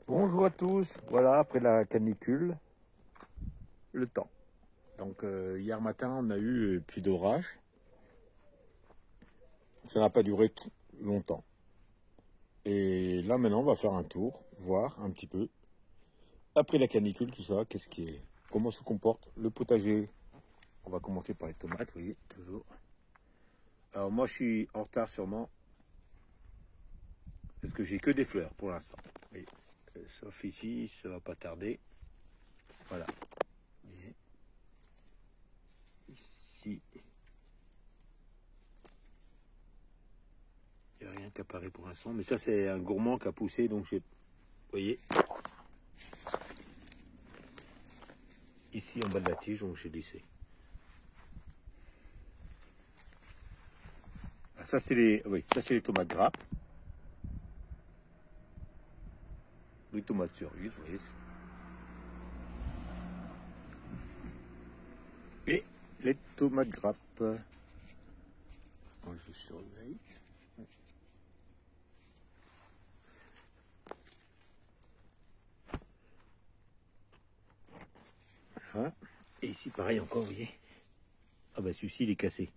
Bonjour à tous, voilà, après la canicule, le temps. Donc hier matin, on a eu pluie d'orage. Ça n'a pas duré longtemps. Et là maintenant, on va faire un tour, voir un petit peu, après la canicule, tout ça, comment se comporte le potager. On va commencer par les tomates, vous voyez, toujours. Alors moi, je suis en retard sûrement, parce que j'ai que des fleurs pour l'instant. Oui. Sauf ici, ça va pas tarder. Voilà. Et ici, il n'y a rien qui apparaît pour l'instant. Mais ça, c'est un gourmand qui a poussé, donc j'ai... Vous voyez, ici en bas de la tige, donc j'ai laissé. Ah, ça, c'est les tomates grappes. Les tomates cerises, vous voyez. Et les tomates grappes. Quand je surveille. Voilà. Et ici, pareil encore, vous voyez. Ah bah celui-ci, il est cassé.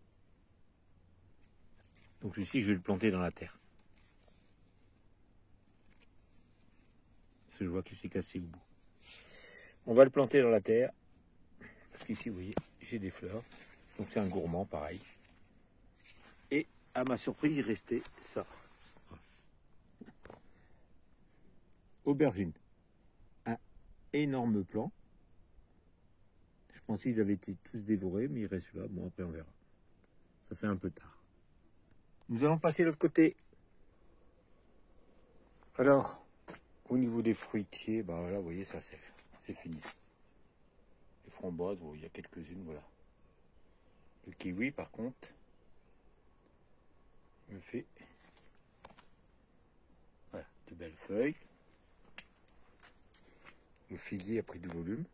Donc celui-ci, je vais le planter dans la terre. Parce que je vois qu'il s'est cassé au bout. On va le planter dans la terre. Parce qu'ici, vous voyez, j'ai des fleurs. Donc c'est un gourmand, pareil. Et à ma surprise, il restait ça. Aubergine. Un énorme plant. Je pensais qu'ils avaient été tous dévorés, mais il reste là. Bon, après, on verra. Ça fait un peu tard. Nous allons passer de l'autre côté. Alors, au niveau des fruitiers, ben voilà, vous voyez, ça c'est fini. Les framboises, bon, il y a quelques-unes, voilà. Le kiwi, par contre, me fait voilà, de belles feuilles. Le figuier a pris du volume.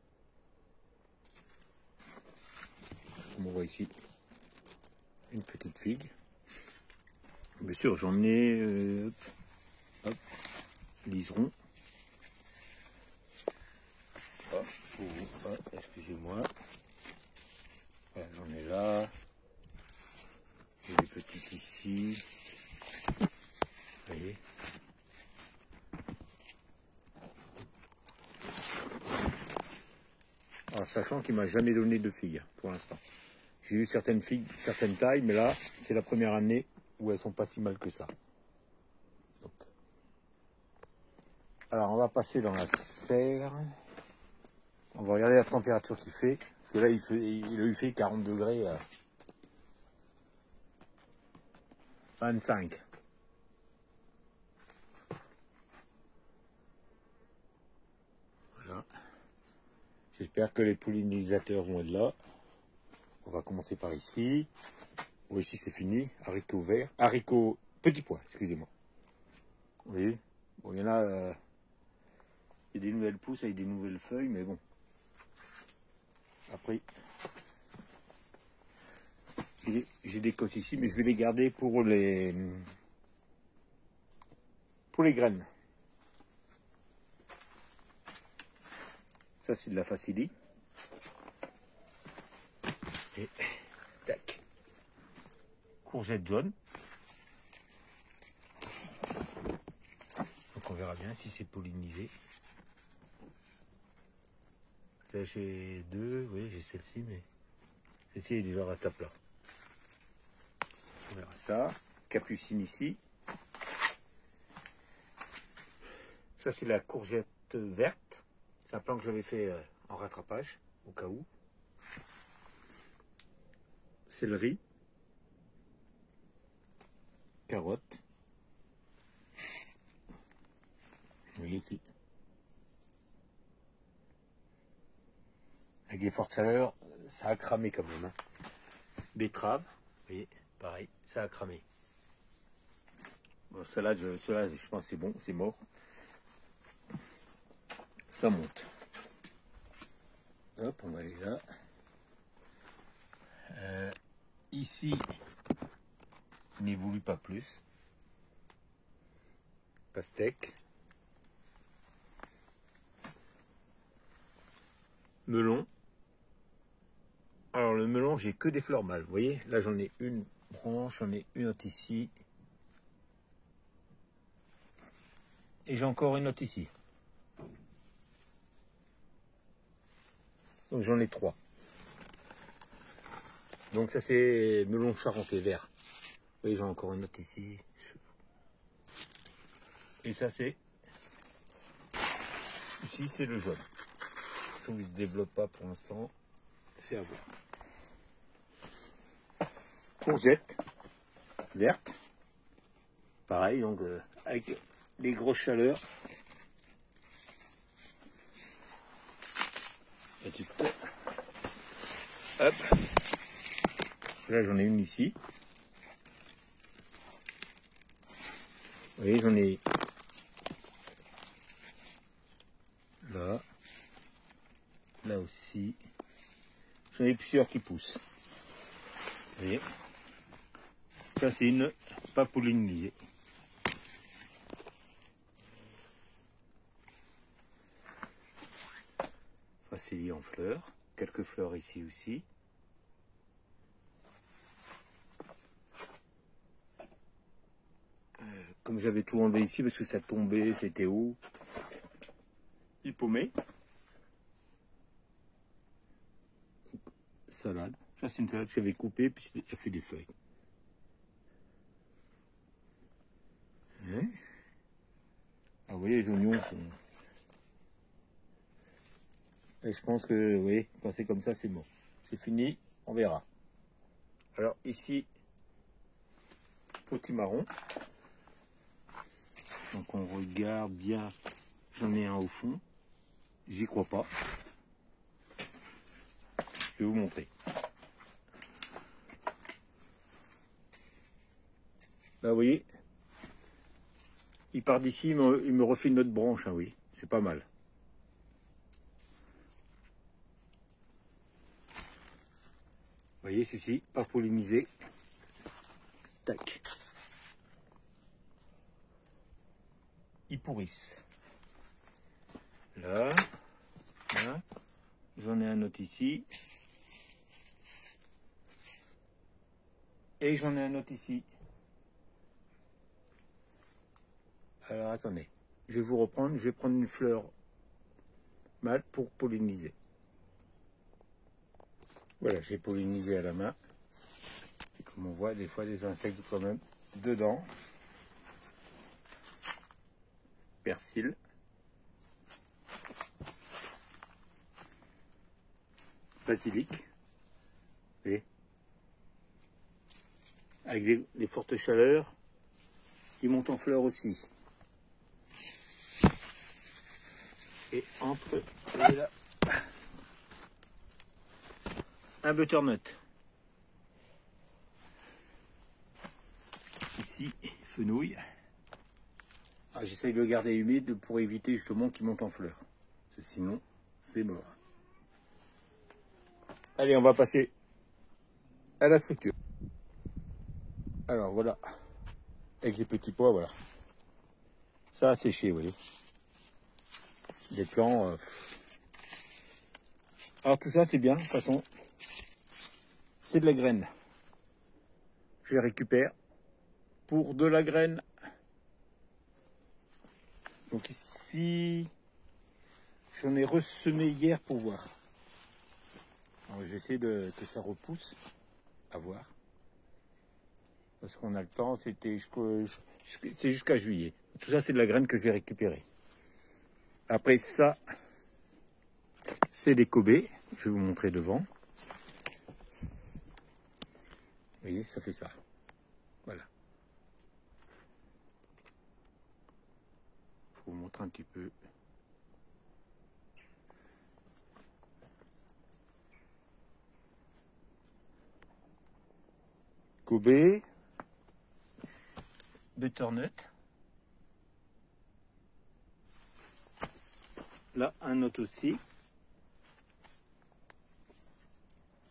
Comme on voit ici, une petite figue. Bien sûr, j'en ai, hop, liseron. Excusez-moi. Voilà, j'en ai là. J'ai des petites ici. Vous voyez. Alors, sachant qu'il m'a jamais donné de figues pour l'instant. J'ai eu certaines figues, certaines tailles, mais là, c'est la première année où elles sont pas si mal que ça. Donc. Alors, on va passer dans la serre. On va regarder la température qu'il fait. Parce que là, il a eu fait 40 degrés. 25. Voilà. J'espère que les pollinisateurs vont être là. On va commencer par ici. Bon, ici c'est fini. Haricots verts. Haricots petits pois, excusez-moi. Vous voyez. Bon, il y en a. Il y a des nouvelles pousses avec des nouvelles feuilles, mais bon. Après, j'ai des cosses ici, mais je vais les garder pour les graines. Ça, c'est de la facilie. Et tac. Courgette jaune. Donc on verra bien si c'est pollinisé. Là j'ai deux, oui j'ai celle-ci, mais celle-ci est déjà à ta plat. On verra ça. Capucine ici. Ça c'est la courgette verte. C'est un plan que j'avais fait en rattrapage, au cas où. Céleri. Carotte. Oui, ici. Avec les fortes chaleurs, ça a cramé quand même. Hein. Betterave, vous voyez, pareil, ça a cramé. Bon, salade, je pense que c'est bon, c'est mort. Ça monte. Hop, on va aller là. Ici, n'y voulut pas plus. Pastèque. melon. Alors le melon, j'ai que des fleurs mâles. Vous voyez, là j'en ai une branche, j'en ai une autre ici. Et j'ai encore une autre ici. Donc j'en ai 3. Donc ça c'est melon charentais vert. Vous voyez, j'en ai encore une autre ici. Et ça c'est... Ici c'est le jaune. Il ne se développe pas pour l'instant. C'est à voir. Courgette verte. Pareil, donc avec des grosses chaleurs. Et tu peux... Hop. Là j'en ai une ici. Vous voyez, j'en ai là. Là aussi. J'en ai plusieurs qui poussent. Vous voyez. Ça c'est une pas pollinisée. Facélie en fleurs. Quelques fleurs ici aussi. Comme j'avais tout enlevé ici parce que ça tombait, c'était haut. Il paumait. Salade. Ça c'est une salade que j'avais coupée puis elle fait des feuilles. Ouais. Ah, vous voyez les oignons sont... Et je pense que oui, quand c'est comme ça c'est bon. C'est fini, on verra. Alors ici, potimarron. Donc on regarde bien. J'en ai un au fond. J'y crois pas. Je vais vous montrer. Là vous voyez, il part d'ici, il me refait une autre branche, hein, oui. C'est pas mal. Vous voyez ceci, pas pollinisé. Tac. Ils pourrissent. Là, là. J'en ai un autre ici. Et j'en ai un autre ici. Alors attendez, je vais vous reprendre, je vais prendre une fleur mâle pour polliniser. Voilà, j'ai pollinisé à la main. Et comme on voit, des fois des insectes quand même dedans. Persil. Basilic. Et avec les fortes chaleurs, ils montent en fleurs aussi. Et entre là, un butternut. Ici, fenouil. Ah, j'essaye de le garder humide pour éviter justement qu'il monte en fleurs. Sinon, c'est mort. Allez, on va passer à la structure. Alors voilà, avec les petits pois, voilà. Ça a séché, vous voyez. Les plants. Alors tout ça, c'est bien, de toute façon. C'est de la graine. Je les récupère pour de la graine. Donc ici, j'en ai ressemé hier pour voir. Alors, je vais essayer que ça repousse, à voir. Parce qu'on a le temps, c'est jusqu'à juillet. Tout ça, c'est de la graine que je vais récupérer. Après ça, c'est des cobées. Je vais vous montrer devant. Vous voyez, ça fait ça. Voilà. Il faut vous montrer un petit peu. Kobe, butternut. Là, un autre aussi.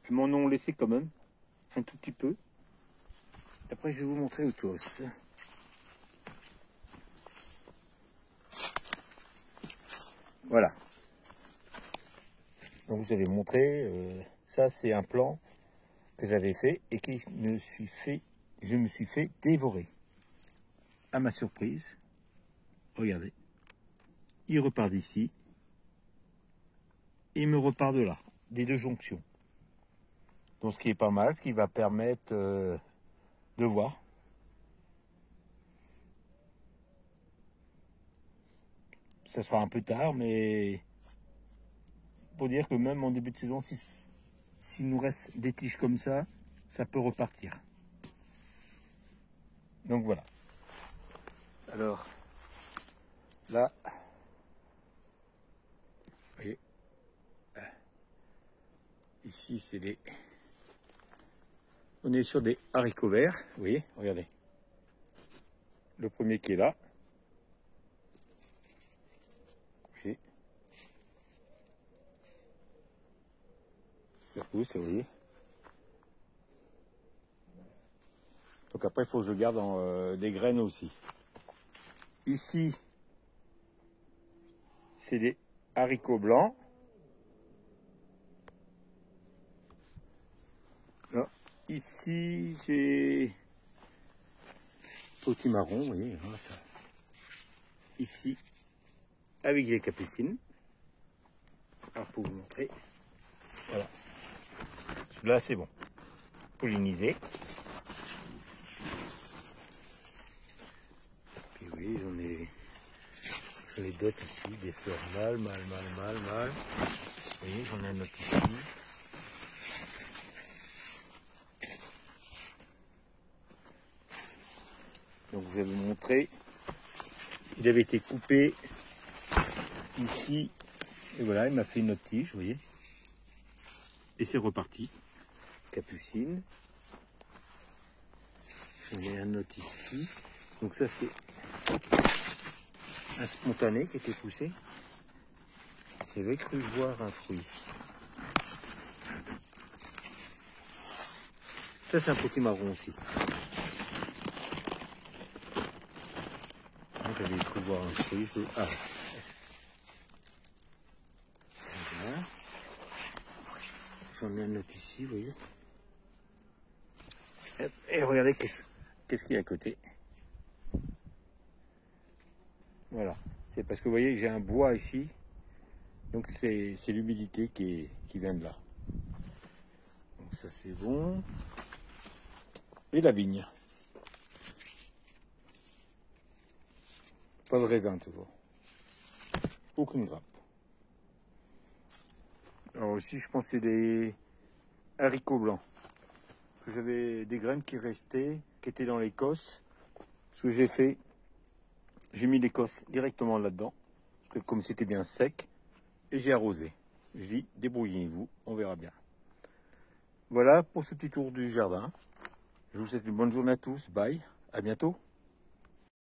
Ils m'en ont laissé quand même, un tout petit peu. Après, je vais vous montrer autre chose. Voilà. Donc vous allez montrer, ça c'est un plan que j'avais fait et que je me suis fait dévorer. À ma surprise, regardez, il repart d'ici, et il me repart de là, des deux jonctions. Donc ce qui est pas mal, ce qui va permettre de voir. Ça sera un peu tard, mais pour dire que même en début de saison, s'il nous reste des tiges comme ça peut repartir. Donc voilà. Alors, là, vous voyez, ici c'est des... On est sur des haricots verts, vous voyez, regardez. Le premier qui est là. Vous voyez. Ça pousse, vous voyez. Donc après, il faut que je garde des graines aussi. Ici, c'est des haricots blancs. Là, ici, j'ai potimarron, vous voyez. Voilà, ça. Ici, avec les capucines. Alors, pour vous montrer. Voilà. Celui-là, c'est bon. Pollinisé. Puis oui, j'en ai d'autres ici, des fleurs mâles. Vous voyez, j'en ai un autre ici. Donc vous allez vous montrer. Il avait été coupé ici. Et voilà, il m'a fait une autre tige, vous voyez. Et c'est reparti. Capucine. J'en ai un autre ici. Donc ça c'est un spontané qui était poussé. J'avais cru voir un fruit. Ça c'est un potimarron aussi. J'avais cru voir un fruit. Ah. Voilà. J'en ai un autre ici, vous voyez. Et regardez qu'est-ce qu'il y a à côté. Voilà. C'est parce que vous voyez, j'ai un bois ici. Donc c'est l'humidité qui vient de là. Donc ça c'est bon. Et la vigne. Pas de raisin toujours. Aucune grappe. Alors aussi je pense que c'est des haricots blancs. J'avais des graines qui restaient, qui étaient dans l'écosse. Ce que j'ai fait, j'ai mis l'écosse directement là-dedans. Parce que comme c'était bien sec, et j'ai arrosé. Je dis, débrouillez-vous, on verra bien. Voilà pour ce petit tour du jardin. Je vous souhaite une bonne journée à tous. Bye, à bientôt.